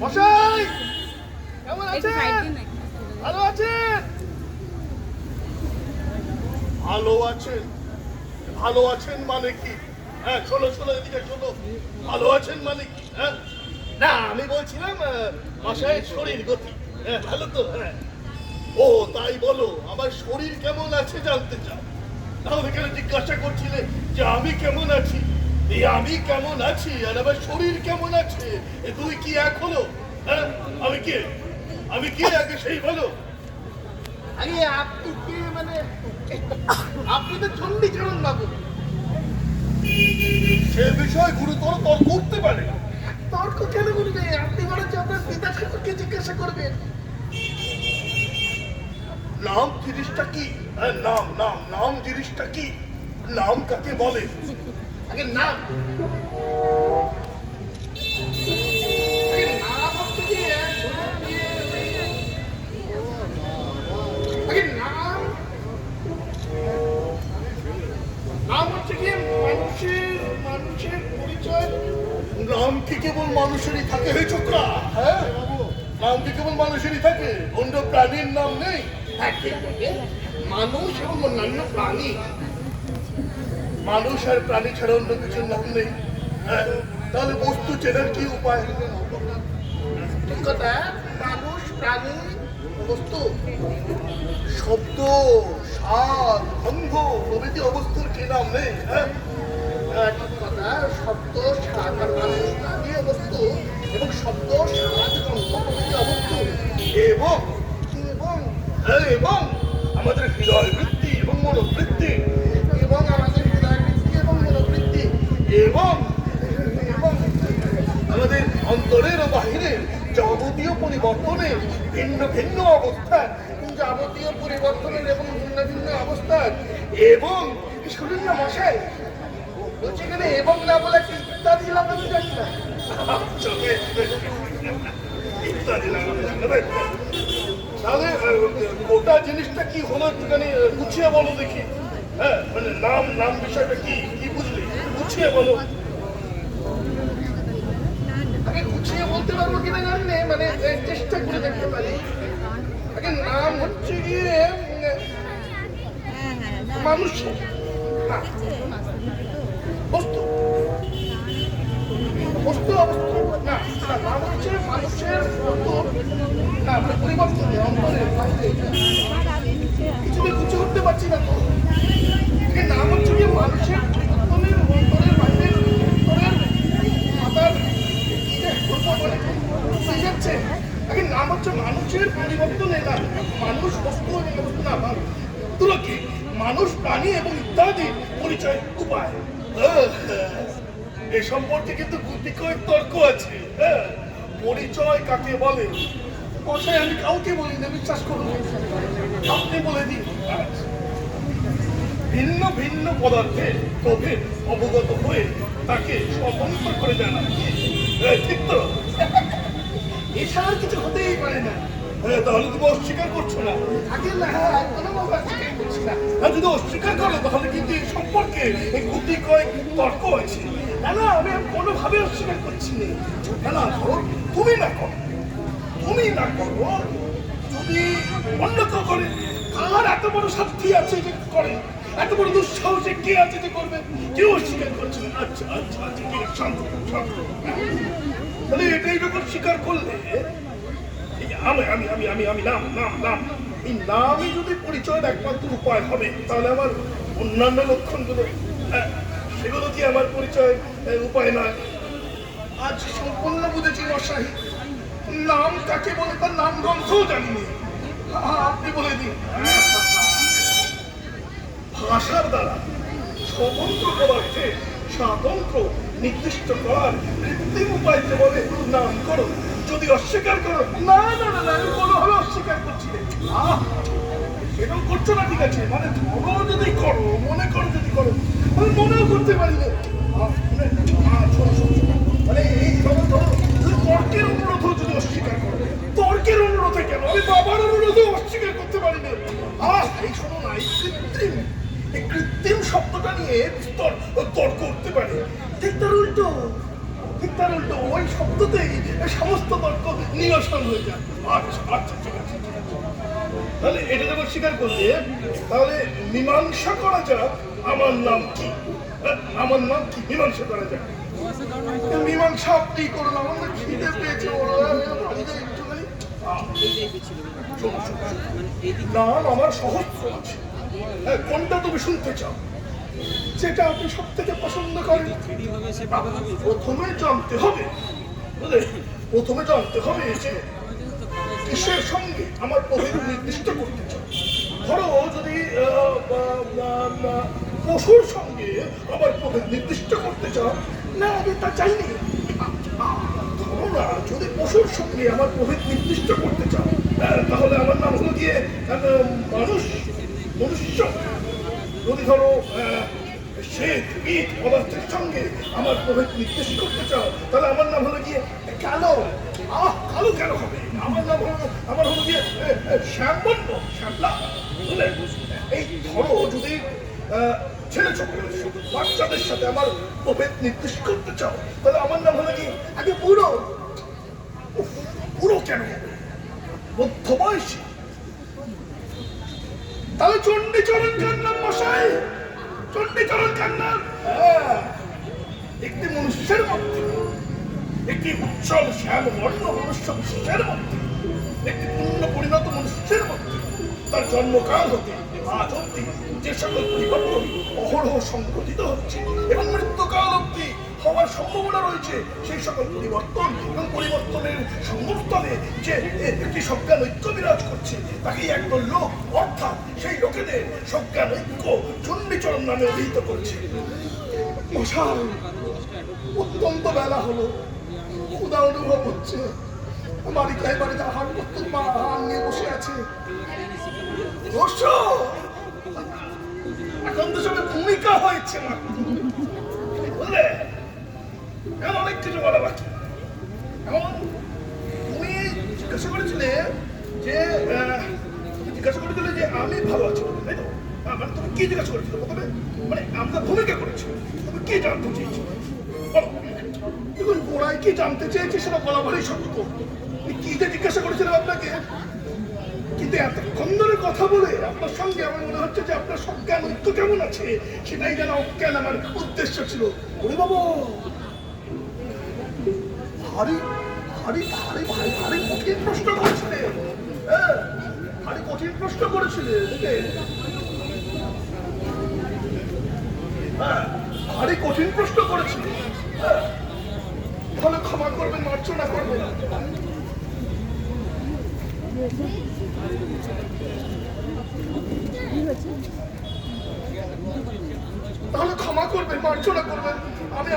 মশাই কেমন আছেন? ভালো আছেন? ভালো আছেন? ভালো আছেন মানে কি? হ্যাঁ, শোনো শোনো, এদিকে শোনো। ভালো আছেন মানে কি? হ্যাঁ, না আমি বলছিলাম মশাইয়ের শরীর গতি ভালো তো? হ্যাঁ। ও তাই বলো, আমার শরীর কেমন আছে জানতে চাও? তাহলে কেন জিজ্ঞাসা করছিলে যে আমি কেমন আছি? এই আমি কেমন আছি আর আমার শরীর কেমন আছে, এ দুই কি এক হলো? হ্যাঁ, আমি কে? আমি কে আগে সেই বলো। আরে আপনি কে মানে? আপনি তো চণ্ডীচরণ বাবু। সে বিষয় গুরুতর তর্ক করতে পারে। তর্ক কেন করবে? আপনি বরঞ্চ আপনার পিতা ঠাকুরকে জিজ্ঞাসা করবেন। নাম জিনিসটা কি? নাম নাম নাম জিনিসটা কি? নাম কাকে বলে? আগে নাম, নাম হচ্ছে কি? নাম নাম হচ্ছে কি মানুষের মানুষের পরিচয়। নাম কি কেবল মানুষেরই থাকে? হে ছোকরা, হ্যাঁ, নাম কি কেবল মানুষেরই থাকে? অন্য প্রাণীর নাম নেই? মানুষ এবং অন্যান্য প্রাণী, মানুষ আর প্রাণী ছাড়া অন্য কিছুর নাম নেই। তাহলে বস্তু চেনার কি উপায়? ঠিক কথা, মানুষ প্রাণী বস্তু শব্দ স্বাদ গন্ধ প্রভৃতি অবস্থার কি নাম নেই? ঠিক কথা, শব্দ স্বাদ আর মানুষ প্রাণী বস্তু এবং শব্দ স্বাদ গন্ধ প্রভৃতি অবস্থু এবং এবং আমাদের হৃদয় বৃত্তি এবং মনোবৃত্তি এবং আমাদের হৃদয় বৃত্তি এবং মনোবৃত্তি এবং আমাদের অন্তরের ও বাহিরের যাবতীয় পরিবর্তনের ভিন্ন ভিন্ন অবস্থান, যাবতীয় পরিবর্তনের এবং ভিন্ন ভিন্ন অবস্থান এবং শুনুন না মশাই, বলছি এখানে এবং না বলে ইত্যাদি লাগানো যায় না? ইত্যাদি লাগানো যায় না? তাহলে গোটা জিনিসটা কি হলো একটুখানি গুছিয়ে বলো দেখি। হ্যাঁ, মানে নাম নাম বিষয়টা কি কি বুঝলি? গুছিয়ে বলো। আগে গুছিয়ে বলতে পারবো কিনা জানি না, মানে চেষ্টা করে দেখতে পারি। আগে নাম হচ্ছে গিয়ে মানুষ বস্তু বস্তু অবস্থা না, নাম হচ্ছে মানুষের না পরিবর্তন অন্তরের বাইরে কিছুতে গুছিয়ে করতে পারছি না তো। নাম হচ্ছে গিয়ে মানুষের পরিবর্তনের অন্তরের বাইরে অন্তরের মাতার যাচ্ছে। আগে নাম হচ্ছে মানুষের পরিবর্তনে না, মানুষ বস্তু এবং বস্তু না তুলো কি মানুষ প্রাণী এবং ইত্যাদি পরিচয় উপায়। এ সম্পর্কে কিন্তু গুটি কয়েক তর্ক আছে। পরিচয় কাকে বলে? মশাই আমি কাউকে বলি না, বিশ্বাস করুন, আপনি বলে দিন। ভিন্ন ভিন্ন পদার্থের প্রভেদ অবগত হয়ে তাকে স্বতন্ত্র করে জানা, ঠিক তো? এছাড়া কিছু হতেই পারে না। তাহলে তুমি অস্বীকার করছো না? আগে না, অস্বীকার করছি না। যদি অস্বীকার করো তাহলে কিন্তু এই সম্পর্কে এই গুটি কয়েক তর্ক আছে। না না, আমি কোনোভাবে অস্বীকার করছি না। না ধরো তুমি না করো, তুমি না করো, যদি অন্য কেউ করে, কার এত বড় সাধ্যি আছে যে করে? এত বড় দুঃসাহসে কে আছে যে করবে? কেউ অস্বীকার করছে না। আচ্ছা আচ্ছা আচ্ছা, ঠিক আছে, শান্ত শান্ত। তাহলে এটাই যখন স্বীকার করলে আমি আমি আমি আমি আমি নাম নাম নাম এই নামই যদি পরিচয়ের একমাত্র উপায় হবে, তাহলে আমার অন্যান্য লক্ষণগুলো সেগুলো কি আমার পরিচয় উপায় নয়? আজ সম্পূর্ণ বুঝেছি মশাই, নাম কাকে বলে তার নাম গ্রন্থও জানিনি। আপনি বলে দিন। ভাষার দ্বারা স্বতন্ত্র পদার্থে স্বাতন্ত্র নির্দিষ্ট করার কৃত্রিম উপায়কে বলে নামকরণ। যদি অস্বীকার করো, না না না, আমি কোনোভাবে অস্বীকার করছি না। সেটাও করছো না, ঠিক আছে, মানে ধরো যদি করো, মনে করো যদি করো, আমি মনেও করতে পারি না। মানে এই ধরো ধরো তর্কের অনুরোধ যদি অস্বীকার করো, তর্কের অনুরোধে কেন, আমি বাবার অনুরোধে অস্বীকার করতে পারি না। এই শোনো না, এই কৃত্রিম শব্দটা নিয়ে তর্ক করতে পারে। ঠিক তার উল্টো ওই শব্দতেই সমস্ত তর্ক নিরসন হয়ে যায়। আচ্ছা আচ্ছা ঠিক আছে, তাহলে এটা যখন স্বীকার করলে তাহলে মীমাংসা করা যাক আমার নাম কি। আমার নাম কি মীমাংসা করা যাক। মীমাংসা আপনি করুন, আমার না খিদে পেয়েছে নাম আমার সহস্র আছে। কোনটা তুমি শুনতে চাও? যেটা আপনি সব থেকে পছন্দ করেন। প্রথমে জানতে হবে যে কিসের সঙ্গে আমার প্রভেদ নির্দিষ্ট করতে চাও। ধরো যদি পশুর সঙ্গে আমার প্রভেদ নির্দিষ্ট করতে চাও, না আমি তা চাইনি। ধরো না যদি পশুর সঙ্গে আমার প্রভেদ নির্দিষ্ট করতে চাও, তাহলে আমার নাম হলো গিয়ে মনুষ্য। যদি ধরো শ্বেত ইট পদার্থের সঙ্গে আমার প্রভেদ নির্দেশ করতে চাও, তাহলে আমার নাম হলো গিয়ে কালো। কালো কেন হবে? আমার হলো গিয়ে শ্যামবর্ণ, শ্যামলা। বুঝলে? এই ধরো যদি ছেলে ছোট বাচ্চাদের সাথে আমার প্রভেদ নির্দেশ করতে চাও, তাহলে আমার নাম হলো গিয়ে আগে বুড়ো কেন হবে? মধ্যবয়সী। তাহলে চণ্ডীচরণ কান্নার মশাই, চণ্ডীচরণ কান্নার একটি মনুষ্যের মধ্যে, একটি উজ্জ্বল শ্যামবর্ণ মনুষ্য বিশেষের মধ্যে, একটি পূর্ণ পরিণত মনুষ্যের মধ্যে তার জন্মকাল হতে আজ অব্দি যে সকল পরিবর্তন অহরহ সংঘটিত হচ্ছে এবং মৃত্যুকাল অব্দি হওয়ার সম্ভাবনা রয়েছে, সেই সকল পরিবর্তন এবং পরিবর্তনের সংস্থলে যে একটি সজ্ঞানৈক্য বিরাজ করছে, তাকেই একদল লোক অর্থাৎ সেই লোকেদের সজ্ঞানৈক্য চণ্ডীচরণ নামে অভিহিত করছে। মশাই, অত্যন্ত বেলা হলো, ক্ষুধা অনুভব হচ্ছে। বাড়িতে আহার প্রস্তুত, মা আহার নিয়ে বসে আছে। এখন তো সবে ভূমিকা হয়েছে না, বুঝলে? এখন অনেক কিছু বলা বাকি। এখন তুমি জিজ্ঞাসা করেছিলে যে আমি ভালো আছি, তাই তো? মানে তুমি কি জিজ্ঞাসা করেছিলে প্রথমে? মানে আমরা ভূমিকা করেছি, তুমি কি জানতে চেয়েছি বলো। দেখুন, গোড়ায় কি জানতে চেয়েছি সেটা বলা ভারী শক্ত। কি যে জিজ্ঞাসা করেছিলাম আপনাকে, কিন্তু এতক্ষণ ধরে কথা বলে আপনার সঙ্গে আমার মনে হচ্ছে যে আপনার সজ্ঞান ঐক্য কেমন আছে সেটাই যেন অজ্ঞান আমার উদ্দেশ্য ছিল। ওরে বাবা, ভারী কঠিন প্রশ্ন করেছিলে। ভারী কঠিন প্রশ্ন করেছিলে, ভারী কঠিন প্রশ্ন করেছিলে। তাহলে ক্ষমা করবেন, মার্জনা করবেন। তাহলে ক্ষমা করবেন, মার্জনা করবেন। আমি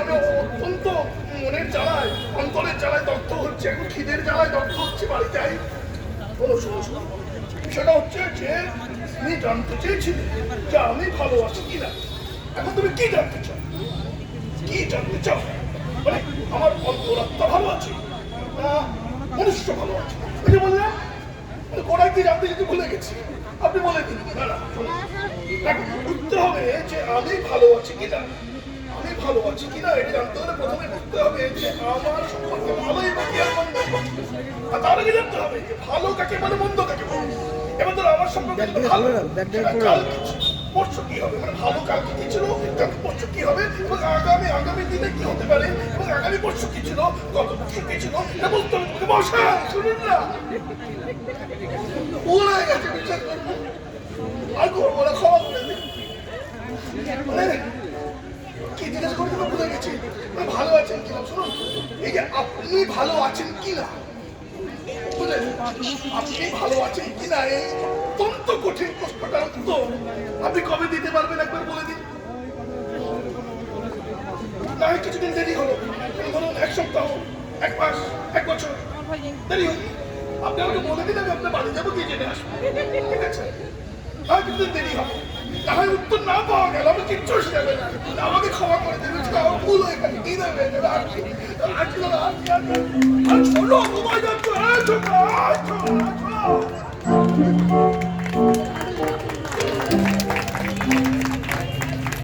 অত্যন্ত মনের জ্বালায়, অন্তরের জ্বালায় দগ্ধ হচ্ছে, এখন খিদের জ্বালায় দগ্ধ হচ্ছে। বাড়ি যাই। সেটা হচ্ছে যে তুমি জানতে চেয়েছিলে যে আমি ভালো আছি কিনা। এখন তুমি কি জানতে চাও? মানে আমার অন্তরাত্মা ভালো আছে না মনুষ্য ভালো আছে? ওই যে বললাম, গোড়ায় কি জানতে যেতে ভুলে গেছি, আপনি বলে দিন। না, বুঝতে হবে যে আমি ভালো আছি কিনা। এটা জানতে হলে প্রথমে বুঝতে হবে যে আমার সম্পর্কে ভালোই বা কি আর মন্দ, আর তার আগে জানতে হবে যে ভালো কাকে বলে, মন্দ কাকে বলে। এবার ধরো আমার সম্পর্কে ভালো, পরশু কি হবে, মানে ভালো কালকে কি ছিল, পরশু কি হবে, এবং আগামী দিনে কি হতে পারে, এবং আগামী পরশু কি ছিল, গত পরশু কি ছিল, এটা বলতে হবে। বসা শুনুন না, ভুলে গেছে, বিচার করবো আর করবো না, ক্ষমা করে দিন। কি জিজ্ঞাসা করে ভুলে গেছি, ভালো আছেন কিনা। শুনুন, এই যে আপনি ভালো আছেন কিনা, আপনি ভালো আছেন কিনা, এই অত্যন্ত কঠিন প্রশ্নটার উত্তর আপনি কবে দিতে পারবেন একবার বলে দিন। না হয় কিছুদিন দেরি হলো, ধরুন 1 সপ্তাহ, 1 মাস, 1 বছর দেরি হলো, আপনি আমাকে বলে দিন, আমি আপনার বাড়ি যাবো, গিয়ে জেনে আসবো, ঠিক আছে? আর কিছুদিন দেরি হবে, না হয় উত্তর না পাওয়া গেল, আমি কিচ্ছু এসে যাবে না, আমাকে ক্ষমা করে দেবেন, ভুল হয়ে গেছে, কি দেবে আর ছোট ঘুমাই যাচ্ছ।